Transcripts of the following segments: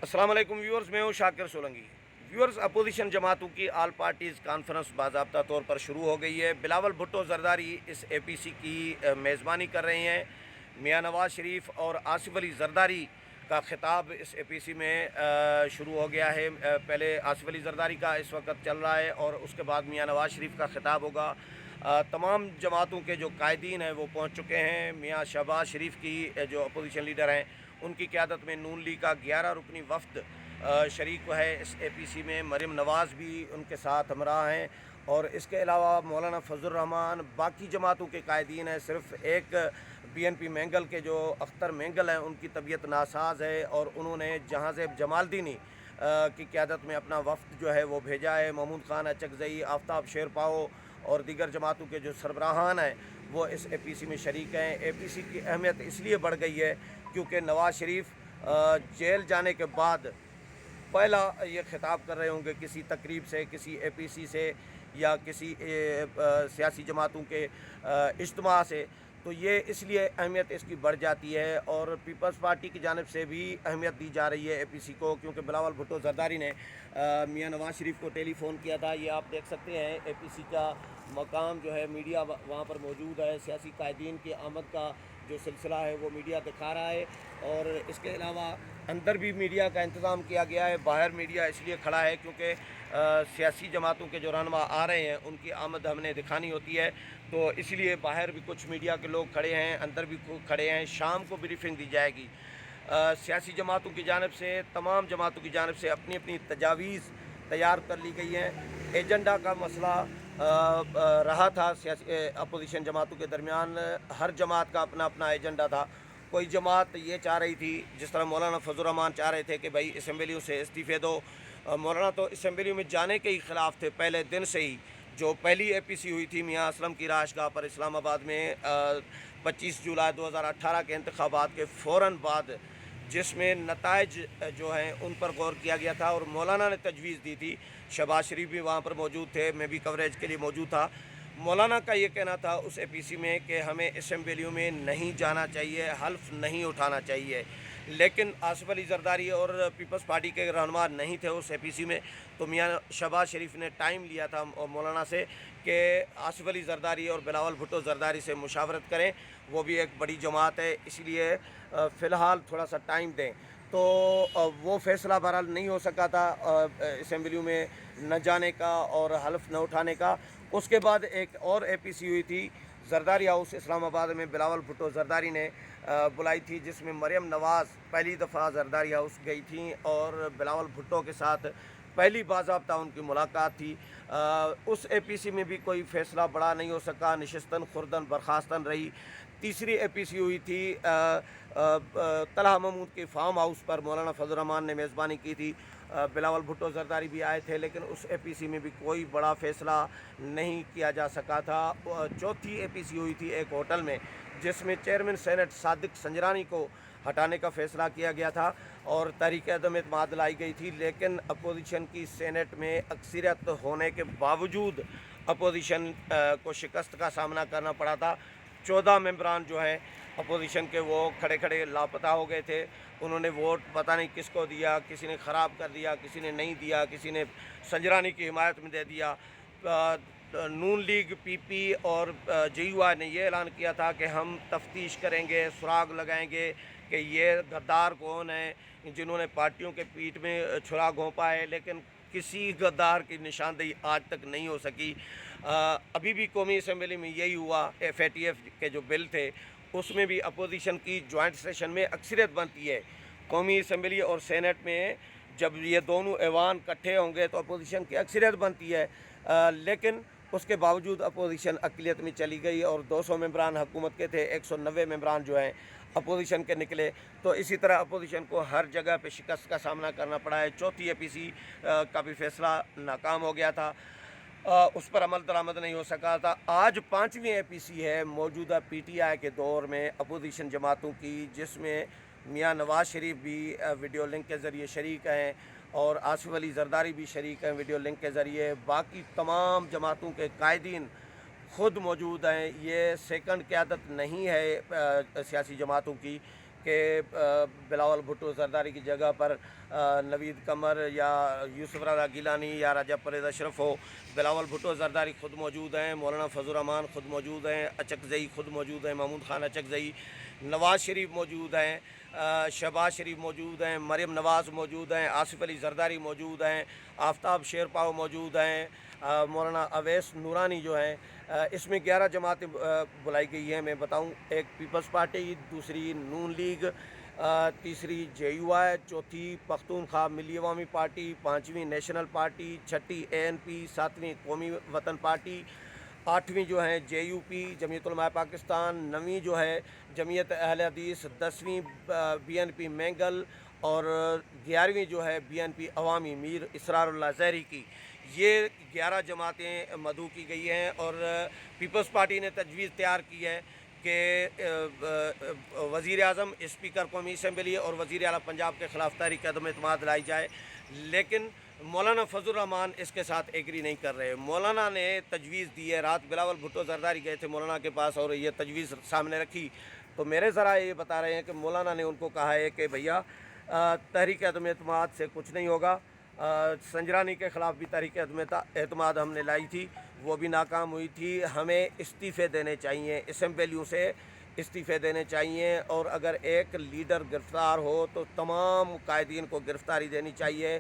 अस्सलाम वालेकुम व्यूअर्स, मैं हूं शाकिर सोलंकी। व्यूअर्स, अपोजिशन जमातों की आल पार्टीज़ कॉन्फ्रेंस बाज़ाब्ता तौर पर शुरू हो गई है। बिलावल भुट्टो जरदारी इस एपीसी की मेज़बानी कर रहे हैं। मियां नवाज़ शरीफ और आसिफ अली जरदारी का खिताब इस एपीसी में शुरू हो गया है। पहले आसिफ अली जरदारी का इस वक्त चल रहा है और उसके बाद मियां नवाज़ शरीफ का खिताब होगा। तमाम जमातों के जो कायदीन हैं वो पहुँच चुके हैं। मियां शहबाज शरीफ की जो अपोजिशन लीडर हैं, उनकी क़यादत में नून लीग का 11 रुकनी वफ़द शरीक है इस एपीसी में। मरीम नवाज़ भी उनके साथ हमरा हैं और इसके अलावा मौलाना फजल रहमान, बाकी जमातों के कायदीन हैं। सिर्फ एक बीएनपी मैंगल के जो अख्तर मैंगल हैं, उनकी तबीयत नासाज है और उन्होंने जहाज़ेब जमालदीनी की क़यादत में अपना वफ़द जो है वो भेजा है। महमूद खान अचकज़ई, आफ्ताब शेरपाओ और दीगर जमातों के जो सरबराहान हैं वो इस एपीसी में शरीक हैं। एपीसी की अहमियत इसलिए बढ़ गई है क्योंकि नवाज़ शरीफ जेल जाने के बाद पहला ये खिताब कर रहे होंगे किसी तकरीब से, किसी एपीसी से या किसी सियासी जमातों के इज्तिमा से, तो ये इसलिए अहमियत इसकी बढ़ जाती है। और पीपल्स पार्टी की जानिब से भी अहमियत दी जा रही है एपीसी को, क्योंकि बिलावल भुट्टो जरदारी ने मियां नवाज़ शरीफ को टेलीफ़ोन किया था। ये आप देख सकते हैं एपीसी का मकाम जो है, मीडिया वहाँ पर मौजूद है। सियासी कायदीन की आमद का जो सिलसिला है वो मीडिया दिखा रहा है और इसके अलावा अंदर भी मीडिया का इंतज़ाम किया गया है। बाहर मीडिया इसलिए खड़ा है क्योंकि सियासी जमातों के जो रहनुमा आ रहे हैं उनकी आमद हमने दिखानी होती है, तो इसलिए बाहर भी कुछ मीडिया के लोग खड़े हैं, अंदर भी खड़े हैं। शाम को ब्रीफिंग दी जाएगी। सियासी जमातों की जानिब से, तमाम जमातों की जानिब से अपनी अपनी तजावीज़ तैयार कर ली गई हैं। एजेंडा का मसला रहा था सियासी अपोजिशन जमातों के दरमियान। हर जमात का अपना अपना एजेंडा था। कोई जमात ये चाह रही थी, जिस तरह मौलाना फजल रहमान चाह रहे थे कि भाई असम्बलियों से इस्तीफ़े दो। मौलाना तो असम्बलियों में जाने के ही ख़िलाफ़ थे पहले दिन से ही। जो पहली एपीसी हुई थी मियां असलम की राशगाह पर इस्लामाबाद में 25 जुलाई 2018 के इंतखाबात के फ़ौरन बाद, जिसमें नताइज जो हैं उन पर गौर किया गया था और मौलाना ने तजवीज़ दी थी। शहबाज शरीफ भी वहाँ पर मौजूद थे, मैं भी कवरेज के लिए मौजूद था। मौलाना का ये कहना था उस एपीसी में कि हमें असम्बलियों में नहीं जाना चाहिए, हल्फ नहीं उठाना चाहिए। लेकिन आसिफ अली जरदारी और पीपल्स पार्टी के रहनुमा नहीं थे उस एपीसी में, तो मियां शहबाज शरीफ ने टाइम लिया था मौलाना से कि आसिफ अली जरदारी और बिलावल भुट्टो जरदारी से मुशावरत करें। वो भी एक बड़ी जमात है, इसलिए फ़िलहाल थोड़ा सा टाइम दें। तो वो फ़ैसला बहरहाल नहीं हो सका था असम्बलियों में न जाने का और हल्फ न उठाने का। उसके बाद एक और एपीसी हुई थी जरदारी हाउस इस्लामाबाद में, बिलावल भुट्टो जरदारी ने बुलाई थी, जिसमें मरीम नवाज़ पहली दफ़ा जरदारी हाउस गई थी और बिलावल भुट्टो के साथ पहली बाज़ाब्ता उनकी मुलाकात थी। उस एपीसी में भी कोई फ़ैसला बड़ा नहीं हो सका, नशिस्तन खुर्दन बर्खास्तन रही। तीसरी एपीसी हुई थी तलहा महमूद के फार्म हाउस पर, मौलाना फजल रहमान ने मेज़बानी की थी। बिलावल भुट्टो जरदारी भी आए थे, लेकिन उस एपीसी में भी कोई बड़ा फ़ैसला नहीं किया जा सका था। चौथी एपीसी हुई थी एक होटल में, जिसमें चेयरमैन सेनेट सादिक संजरानी को हटाने का फ़ैसला किया गया था और तहरीक अदम एतमाद लाई गई थी। लेकिन अपोजिशन की सेनेट में अक्सरियत होने के बावजूद अपोजिशन को शिकस्त का सामना करना पड़ा था। 14 मेंबरान जो हैं अपोजिशन के, वो खड़े खड़े लापता हो गए थे। उन्होंने वोट पता नहीं किसको दिया, किसी ने ख़राब कर दिया, किसी ने नहीं दिया, किसी ने संजरानी की हिमायत में दे दिया। नून लीग, पीपी और जेयूआई ने यह ऐलान किया था कि हम तफ्तीश करेंगे, सुराग लगाएंगे कि ये गद्दार कौन है जिन्होंने पार्टियों के पीठ में छुरा घोंपा है। लेकिन किसी गद्दार की निशानदेही आज तक नहीं हो सकी। अभी भी कौमी असम्बली में यही हुआ। FATF के जो बिल थे उसमें भी अपोजिशन की जॉइंट सेशन में अक्सरियत बनती है। कौमी असम्बली और सेनेट में जब ये दोनों ऐवान इकट्ठे होंगे तो अपोजिशन की अक्सरियत बनती है। लेकिन उसके बावजूद अपोजिशन अक़लियत में चली गई और 200 मेंबरान हुकूमत के थे, 190 मेंबरान जो हैं अपोजिशन के निकले। तो इसी तरह अपोजिशन को हर जगह पे शिकस्त का सामना करना पड़ा है। चौथी एपीसी का भी फ़ैसला नाकाम हो गया था, उस पर अमल दरामद नहीं हो सका था। आज 5वीं एपीसी है मौजूदा PTI के दौर में अपोजिशन जमातों की, जिसमें मियां नवाज़ शरीफ भी वीडियो लिंक के ज़रिए शरीक हैं और आसिफ अली जरदारी भी शरीक हैं वीडियो लिंक के ज़रिए। बाकी तमाम जमातों के कायदीन ख़ुद मौजूद हैं। ये सेकंड क़यादत नहीं है सियासी जमातों की کہ بلاول بھٹو زرداری کی جگہ پر نوید قمر یا یوسف رضا گیلانی یا رجب پرویز اشرف ہو. بلاول بھٹو زرداری خود موجود ہیں, مولانا فضل الرحمان خود موجود ہیں, اچکزئی خود موجود ہیں, محمود خان اچکزئی, نواز شریف موجود ہیں, شہباز شریف موجود ہیں, مریم نواز موجود ہیں, آصف علی زرداری موجود ہیں, آفتاب شیرپاؤ موجود ہیں, مولانا اویس نورانی جو ہیں. اس میں 11 جماعتیں بلائی گئی ہیں. میں بتاؤں, ایک پیپلز پارٹی, دوسری نون لیگ, تیسری جے یو آئی, چوتھی پختونخوا ملی عوامی پارٹی, پانچویں نیشنل پارٹی, چھٹی اے این پی, ساتویں قومی وطن پارٹی, آٹھویں جو ہیں جے یو پی جمعیت علماء پاکستان, نویں جو ہے جمعیت اہل حدیث, 10ویں بی این پی مینگل, اور 11ویں جو ہے بی این پی عوامی میر اسرار اللہ زہری کی. یہ 11 جماعتیں مدعو کی گئی ہیں. اور پیپلز پارٹی نے تجویز تیار کی ہے کہ وزیر اعظم, اسپیکر قومی اسمبلی اور وزیر اعلیٰ پنجاب کے خلاف تحریک عدم اعتماد لائی جائے. لیکن مولانا فضل الرحمان اس کے ساتھ ایگری نہیں کر رہے. مولانا نے تجویز دی ہے, رات بلاول بھٹو زرداری گئے تھے مولانا کے پاس اور یہ تجویز سامنے رکھی, تو میرے ذرائع یہ بتا رہے ہیں کہ مولانا نے ان کو کہا ہے کہ بھیا تحریک عدم اعتماد سے کچھ نہیں ہوگا. سنجرانی کے خلاف بھی تحریک عدم اعتماد ہم نے لائی تھی, وہ بھی ناکام ہوئی تھی. ہمیں استعفے دینے چاہیے, اسمبلیوں سے استعفے دینے چاہیے, اور اگر ایک لیڈر گرفتار ہو تو تمام قائدین کو گرفتاری دینی چاہیے,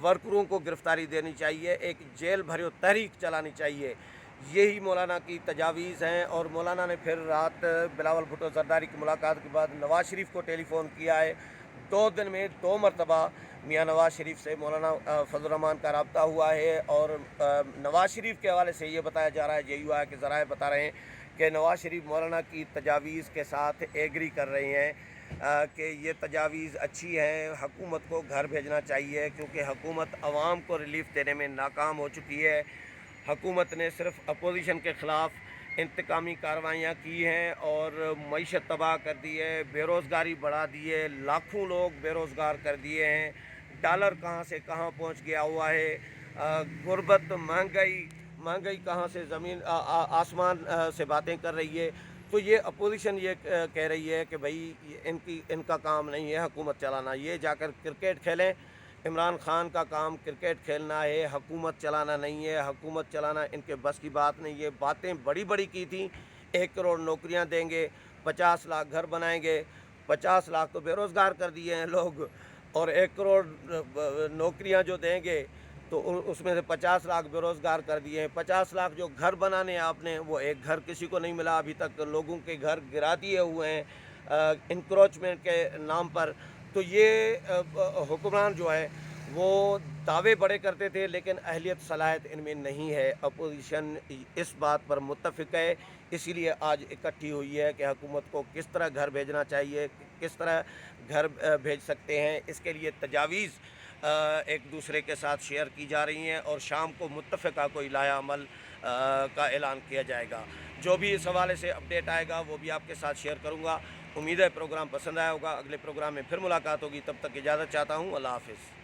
ورکروں کو گرفتاری دینی چاہیے, ایک جیل بھریو تحریک چلانی چاہیے. یہی مولانا کی تجاویز ہیں. اور مولانا نے پھر رات بلاول بھٹو زرداری کی ملاقات کے بعد نواز شریف کو ٹیلی فون کیا ہے. 2 دن میں 2 مرتبہ میاں نواز شریف سے مولانا فضل الرحمان کا رابطہ ہوا ہے. اور نواز شریف کے حوالے سے یہ بتایا جا رہا ہے, جے یو آئی کے ذرائع بتا رہے ہیں کہ نواز شریف مولانا کی تجاویز کے ساتھ ایگری کر رہے ہیں کہ یہ تجاویز اچھی ہے, حکومت کو گھر بھیجنا چاہیے, کیونکہ حکومت عوام کو ریلیف دینے میں ناکام ہو چکی ہے. حکومت نے صرف اپوزیشن کے خلاف انتقامی کارروائیاں کی ہیں اور معیشت تباہ کر دی ہے, بے روزگاری بڑھا دی ہے, لاکھوں لوگ بے روزگار کر دیے ہیں, ڈالر کہاں سے کہاں پہنچ گیا ہوا ہے, غربت, مہنگائی کہاں سے زمین آسمان سے باتیں کر رہی ہے. تو یہ اپوزیشن یہ کہہ رہی ہے کہ بھائی ان کا کام نہیں ہے حکومت چلانا, یہ جا کر کرکٹ کھیلیں. عمران خان کا کام کرکٹ کھیلنا ہے, حکومت چلانا نہیں ہے. حکومت چلانا ان کے بس کی بات نہیں ہے. باتیں بڑی بڑی کی تھیں, 1 کروڑ نوکریاں دیں گے, 50 لاکھ گھر بنائیں گے. 50 لاکھ تو بے روزگار کر دیے ہیں لوگ, اور 1 کروڑ نوکریاں جو دیں گے تو اس میں سے 50 لاکھ بے روزگار کر دیے ہیں. 50 لاکھ جو گھر بنانے ہیں آپ نے, وہ ایک گھر کسی کو نہیں ملا ابھی تک. لوگوں کے گھر گرا دیے ہوئے ہیں انکروچمنٹ کے نام پر. تو یہ حکمران جو ہے وہ دعوے بڑے کرتے تھے, لیکن اہلیت صلاحیت ان میں نہیں ہے. اپوزیشن اس بات پر متفق ہے, اسی لیے آج اکٹھی ہوئی ہے کہ حکومت کو کس طرح گھر بھیجنا چاہیے, کس طرح گھر بھیج سکتے ہیں. اس کے لیے تجاویز ایک دوسرے کے ساتھ شیئر کی جا رہی ہیں, اور شام کو متفقہ کوئی لائحہ عمل کا اعلان کیا جائے گا. جو بھی اس حوالے سے اپڈیٹ آئے گا وہ بھی آپ کے ساتھ شیئر کروں گا. امید ہے پروگرام پسند آیا ہوگا. اگلے پروگرام میں پھر ملاقات ہوگی, تب تک اجازت چاہتا ہوں. اللہ حافظ.